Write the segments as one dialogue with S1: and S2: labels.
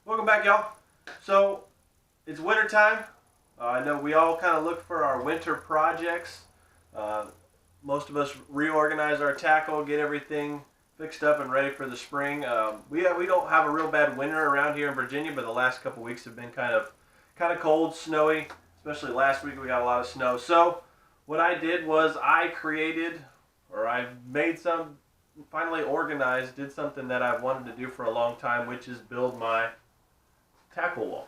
S1: Welcome back, y'all. So it's winter time. I know we all kind of look for our winter projects. Uh, Most of us reorganize our tackle, get everything fixed up and ready for the spring. We don't have a real bad winter around here in Virginia, but the last couple weeks have been kind of cold, snowy. Especially last week, we got a lot of snow. So what I did was I made some, finally organized, did something that I've wanted to do for a long time, which is build my tackle wall.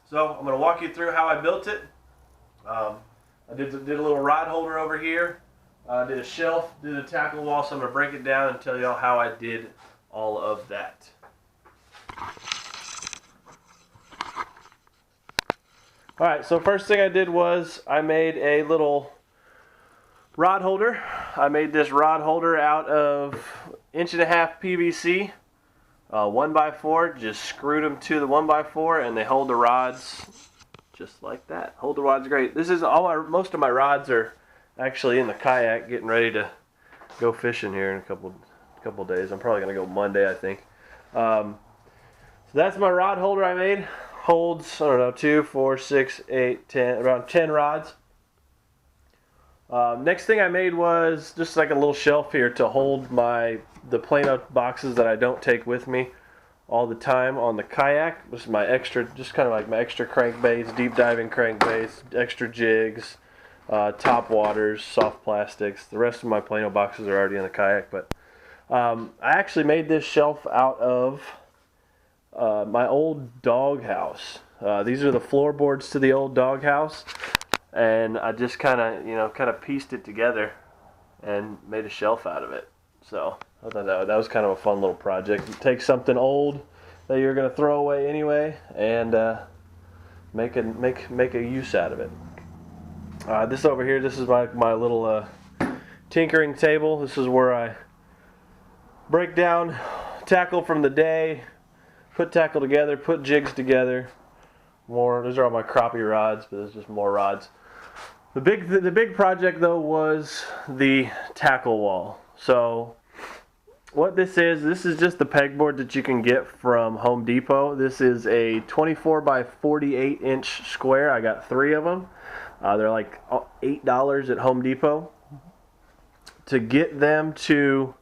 S1: So I'm going to walk you through how I built it. I did a little rod holder over here, did a shelf, did a tackle wall, so I'm going to break it down and tell y'all how I did all of that. Alright, so first thing I did was I made a little rod holder. I made this rod holder out of 1.5 PVC. 1x4, just screwed them to the 1x4 and they hold the rods just like that. Hold the rods great. This is most of my rods are actually in the kayak getting ready to go fishing here in a couple days. I'm probably going to go Monday, I think. So that's my rod holder I made. Holds, I don't know, 2, 4, 6, 8, 10, around 10 rods. Next thing I made was just like a little shelf here to hold the Plano boxes that I don't take with me all the time on the kayak. This is my extra, just kind of like my extra crankbaits, deep diving crankbaits, extra jigs, top waters, soft plastics. The rest of my Plano boxes are already in the kayak, but I actually made this shelf out of my old dog house. These are the floorboards to the old dog house. And I just kind of pieced it together and made a shelf out of it. So I thought that was kind of a fun little project. You take something old that you're going to throw away anyway and make a use out of it. This over here, this is my little tinkering table. This is where I break down tackle from the day, put tackle together, put jigs together. Those are all my crappie rods, but there's just more rods. The big project though was the tackle wall. So what this is just the pegboard that you can get from Home Depot. This is a 24 by 48 inch square. I got 3 of them. They're like $8 at Home Depot. To get them to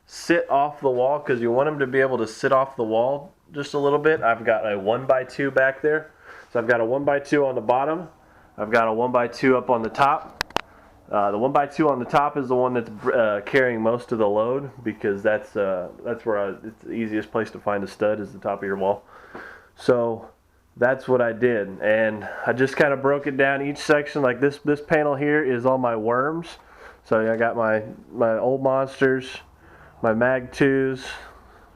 S1: sit off the wall, because you want them to be able to sit off the wall just a little bit, I've got a 1x2 back there. So I've got a 1x2 on the bottom. I've got a 1x2 up on the top. The 1x2 on the top is the one that's carrying most of the load, because that's where it's the easiest place to find a stud is the top of your wall. So that's what I did, and I just kind of broke it down each section. Like this panel here is all my worms. So I got my old monsters, my Mag 2s,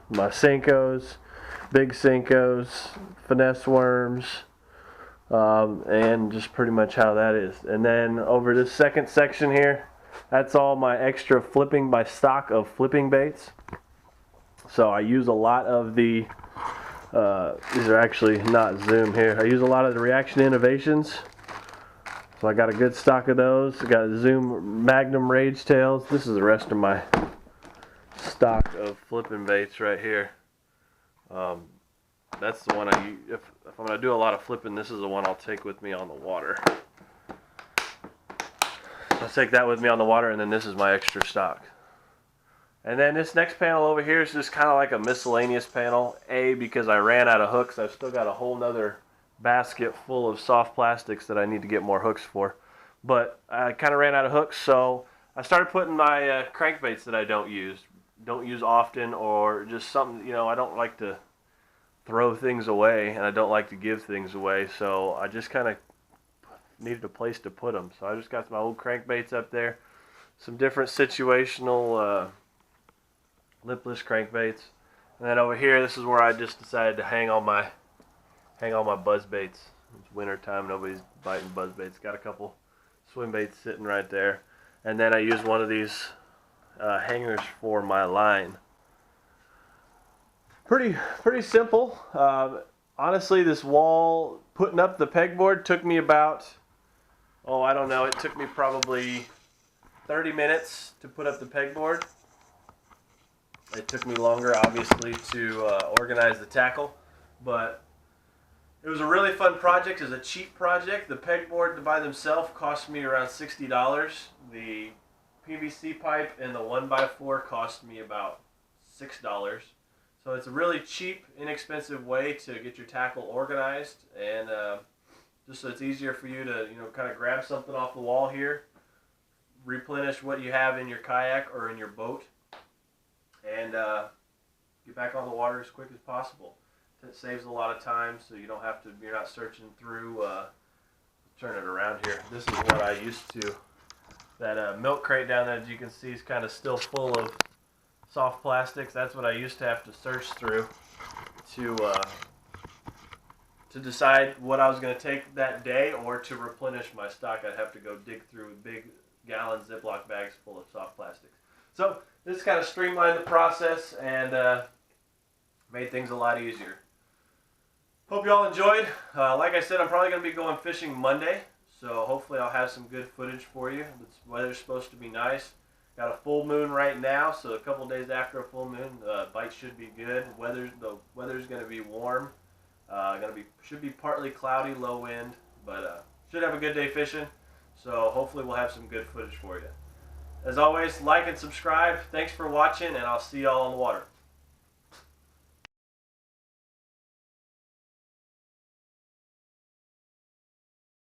S1: my Senkos, big Senkos, finesse worms. And just pretty much how that is. And then over this second section here, that's all my extra my stock of flipping baits. So I use a lot of the, these are actually not zoom here. I use a lot of the Reaction Innovations. So I got a good stock of those. I got a Zoom Magnum Rage Tails. This is the rest of my stock of flipping baits right here. That's the one I use. If I'm going to do a lot of flipping, this is the one I'll take with me on the water. I'll take that with me on the water, and then this is my extra stock. And then this next panel over here is just kind of like a miscellaneous panel. Because I ran out of hooks. I've still got a whole nother basket full of soft plastics that I need to get more hooks for. But I kind of ran out of hooks, so I started putting my crankbaits that I don't use often, or just something, I don't like to throw things away, and I don't like to give things away, so I just kind of needed a place to put them. So I just got my old crankbaits up there, some different situational lipless crankbaits, and then over here, this is where I just decided to hang all my buzz baits. It's winter time, nobody's biting buzz baits. Got a couple swim baits sitting right there, and then I used one of these hangers for my line. Pretty simple. Honestly, this wall, putting up the pegboard took me about, I don't know, it took me probably 30 minutes to put up the pegboard. It took me longer, obviously, to organize the tackle. But it was a really fun project. It was a cheap project. The pegboard by themselves cost me around $60. The PVC pipe and the 1x4 cost me about $6. So it's a really cheap, inexpensive way to get your tackle organized, and just so it's easier for you to, kind of grab something off the wall here, replenish what you have in your kayak or in your boat, and get back on the water as quick as possible. It saves a lot of time, so you don't have to. You're not searching through. Turn it around here. This is what I used to. That milk crate down there, as you can see, is kind of still full of soft plastics. That's what I used to have to search through to decide what I was going to take that day, or to replenish my stock. I'd have to go dig through big gallon Ziploc bags full of soft plastics. So this kind of streamlined the process and made things a lot easier. Hope you all enjoyed. Like I said, I'm probably going to be going fishing Monday, so hopefully I'll have some good footage for you. The weather's supposed to be nice. Got a full moon right now, so a couple days after a full moon, bites should be good. The weather's going to be warm. Should be partly cloudy, low wind, but should have a good day fishing. So hopefully we'll have some good footage for you. As always, like and subscribe. Thanks for watching, and I'll see y'all on the water.